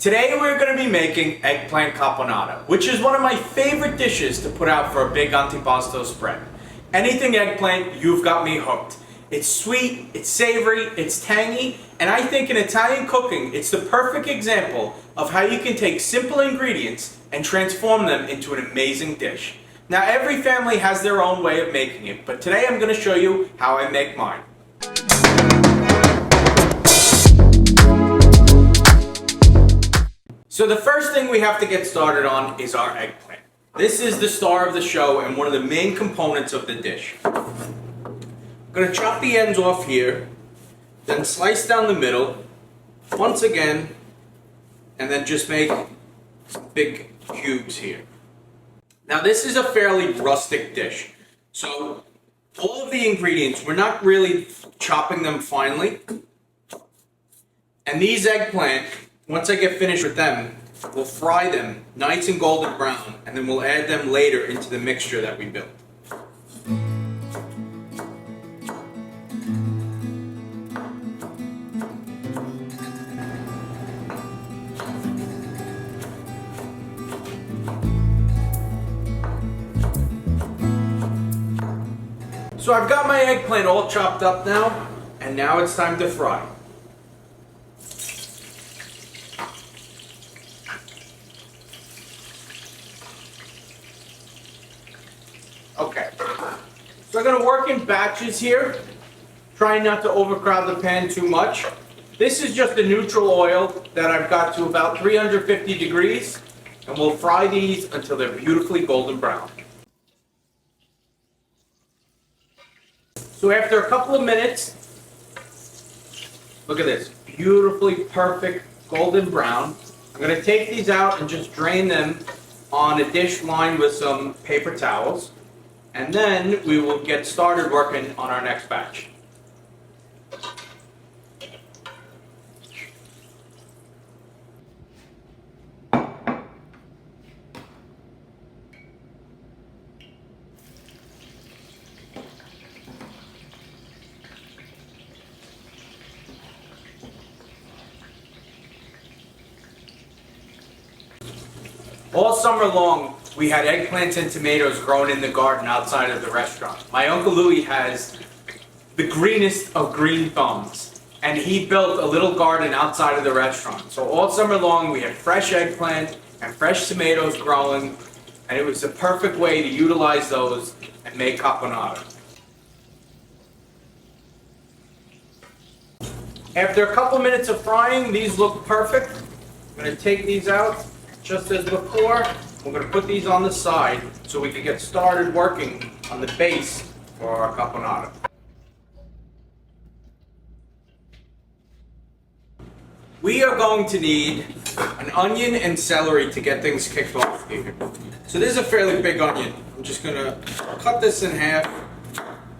Today we're going to be making eggplant caponata, which is one of my favorite dishes to put out for a big antipasto spread. Anything eggplant, you've got me hooked. It's sweet, it's savory, it's tangy, and I think in Italian cooking, it's the perfect example of how you can take simple ingredients and transform them into an amazing dish. Now every family has their own way of making it, but today I'm going to show you how I make mine. So the first thing we have to get started on is our eggplant. This is the star of the show and one of the main components of the dish. I'm going to chop the ends off here, then slice down the middle, once again, and then just make some big cubes here. Now this is a fairly rustic dish, so all of the ingredients, we're not really chopping them finely. And these eggplant, once I get finished with them, we'll fry them nice and golden brown, and then we'll add them later into the mixture that we built. So I've got my eggplant all chopped up now, and now it's time to fry. Okay, so I'm going to work in batches here, trying not to overcrowd the pan too much. This is just a neutral oil that I've got to about 350 degrees, and we'll fry these until they're beautifully golden brown. So after a couple of minutes, look at this, beautifully perfect golden brown. I'm going to take these out and just drain them on a dish lined with some paper towels. And then we will get started working on our next batch. All summer long, we had eggplants and tomatoes grown in the garden outside of the restaurant. My Uncle Louis has the greenest of green thumbs, and he built a little garden outside of the restaurant. So all summer long, we had fresh eggplant and fresh tomatoes growing, and it was the perfect way to utilize those and make caponata. After a couple minutes of frying, these look perfect. I'm going to take these out. Just as before, we're going to put these on the side so we can get started working on the base for our caponata. We are going to need an onion and celery to get things kicked off here. So this is a fairly big onion. I'm just going to cut this in half.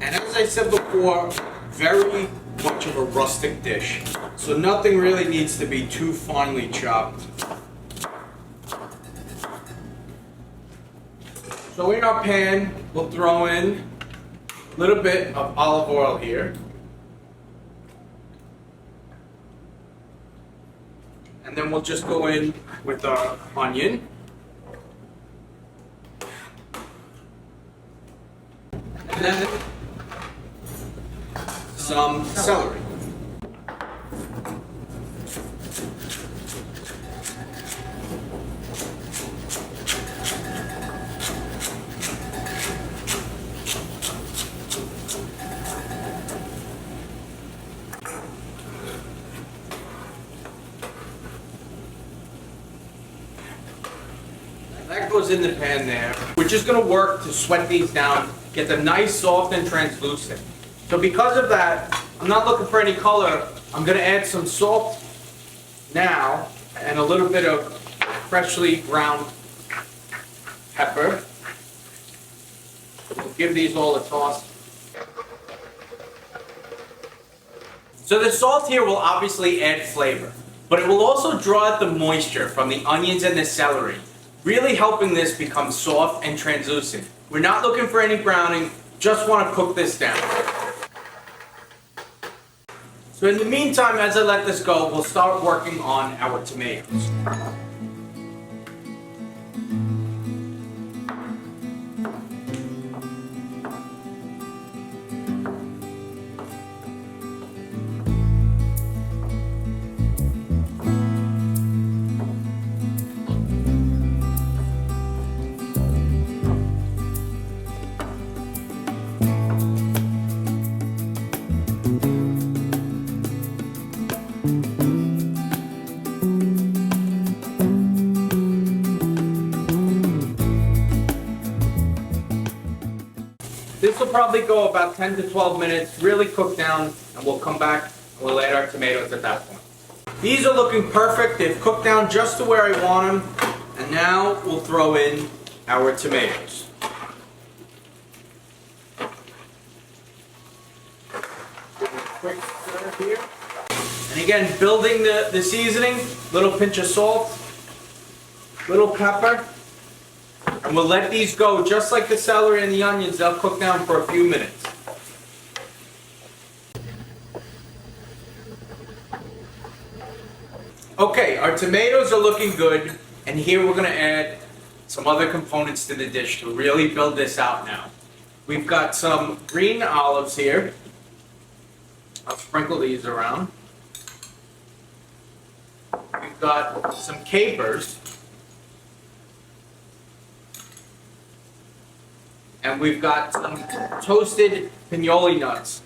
And as I said before, very much of a rustic dish. So nothing really needs to be too finely chopped. So in our pan, we'll throw in a little bit of olive oil here. And then we'll just go in with our onion. And then some celery. That goes in the pan there. We're just going to work to sweat these down, get them nice, soft, and translucent. So because of that, I'm not looking for any color. I'm going to add some salt now and a little bit of freshly ground pepper. We'll give these all a toss. So the salt here will obviously add flavor, but it will also draw out the moisture from the onions and the celery, really helping this become soft and translucent. We're not looking for any browning, just want to cook this down. So in the meantime, as I let this go, we'll start working on our tomatoes. This will probably go about 10 to 12 minutes, really cook down, and we'll come back and we'll add our tomatoes at that point. These are looking perfect. They've cooked down just to where I want them. And now we'll throw in our tomatoes. Quick stir here. And again, building the seasoning, little pinch of salt, little pepper. And we'll let these go, just like the celery and the onions, they'll cook down for a few minutes. Okay, our tomatoes are looking good, and here we're going to add some other components to the dish to really build this out now. We've got some green olives here. I'll sprinkle these around. We've got some capers. And we've got some toasted pignoli nuts.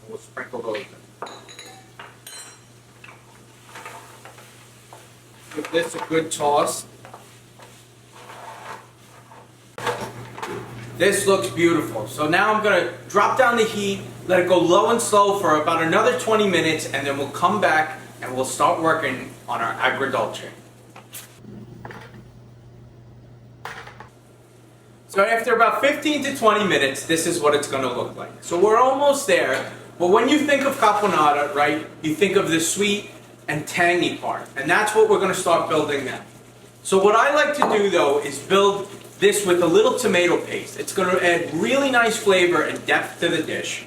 We'll sprinkle those in. Give this a good toss. This looks beautiful. So now I'm going to drop down the heat, let it go low and slow for about another 20 minutes, and then we'll come back and we'll start working on our agrodolce. So after about 15 to 20 minutes, this is what it's going to look like. So we're almost there, but when you think of caponata, right, you think of the sweet and tangy part, and that's what we're going to start building now. So what I like to do though is build this with a little tomato paste. It's going to add really nice flavor and depth to the dish.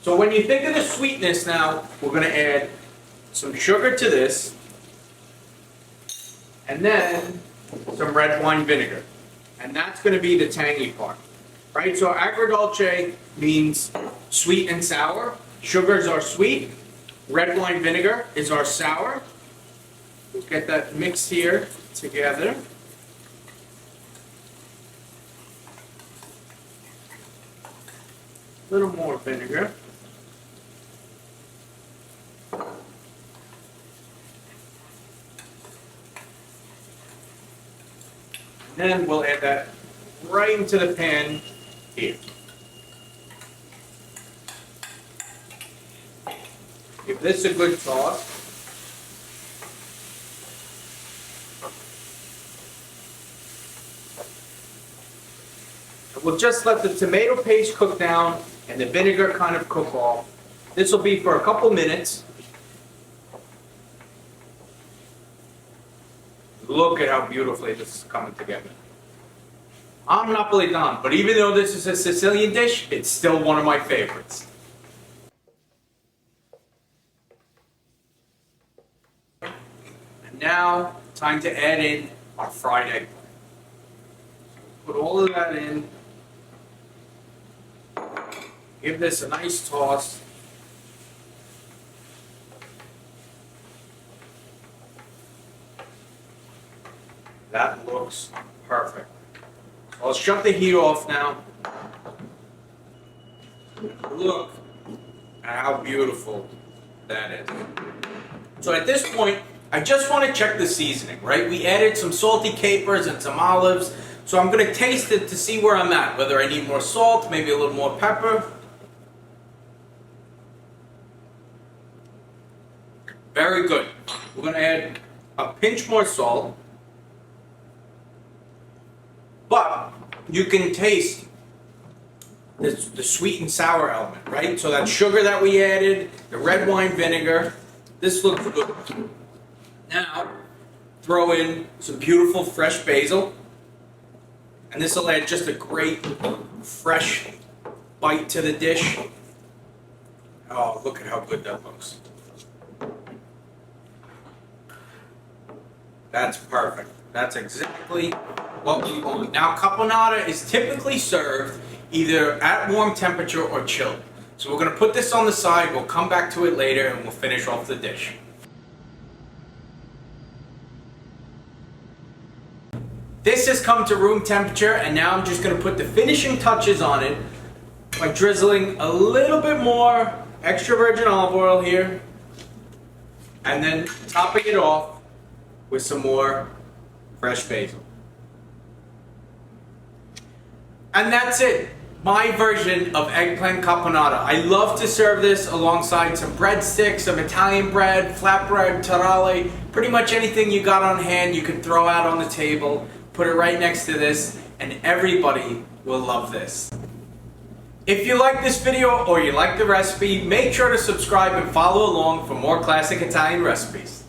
So when you think of the sweetness now, we're going to add some sugar to this, and then some red wine vinegar. And that's going to be the tangy part, right? So agrodolce means sweet and sour. Sugars are sweet. Red wine vinegar is our sour. We'll get that mixed here together. A little more vinegar. Then we'll add that right into the pan here. Give this a good toss. And we'll just let the tomato paste cook down and the vinegar kind of cook off. This will be for a couple minutes. Look at how beautifully this is coming together. I'm Napolitan, but even though this is a Sicilian dish, it's still one of my favorites. And now, time to add in our fried eggplant. Put all of that in. Give this a nice toss. That looks perfect. I'll shut the heat off now. Look at how beautiful that is. So at this point, I just want to check the seasoning, right? We added some salty capers and some olives. So I'm going to taste it to see where I'm at, whether I need more salt, maybe a little more pepper. Very good. We're going to add a pinch more salt. But you can taste the sweet and sour element, right? So that sugar that we added, the red wine vinegar, this looks good. Now, throw in some beautiful fresh basil. And this will add just a great, fresh bite to the dish. Oh, look at how good that looks. That's perfect. That's exactly what we want. Now, caponata is typically served either at warm temperature or chilled. So we're going to put this on the side, we'll come back to it later, and we'll finish off the dish. This has come to room temperature, and now I'm just going to put the finishing touches on it by drizzling a little bit more extra virgin olive oil here, and then topping it off with some more fresh basil. And that's it. My version of eggplant caponata. I love to serve this alongside some breadsticks, some Italian bread, flatbread, tarale, pretty much anything you got on hand you can throw out on the table. Put it right next to this, and everybody will love this. If you like this video or you like the recipe, make sure to subscribe and follow along for more classic Italian recipes.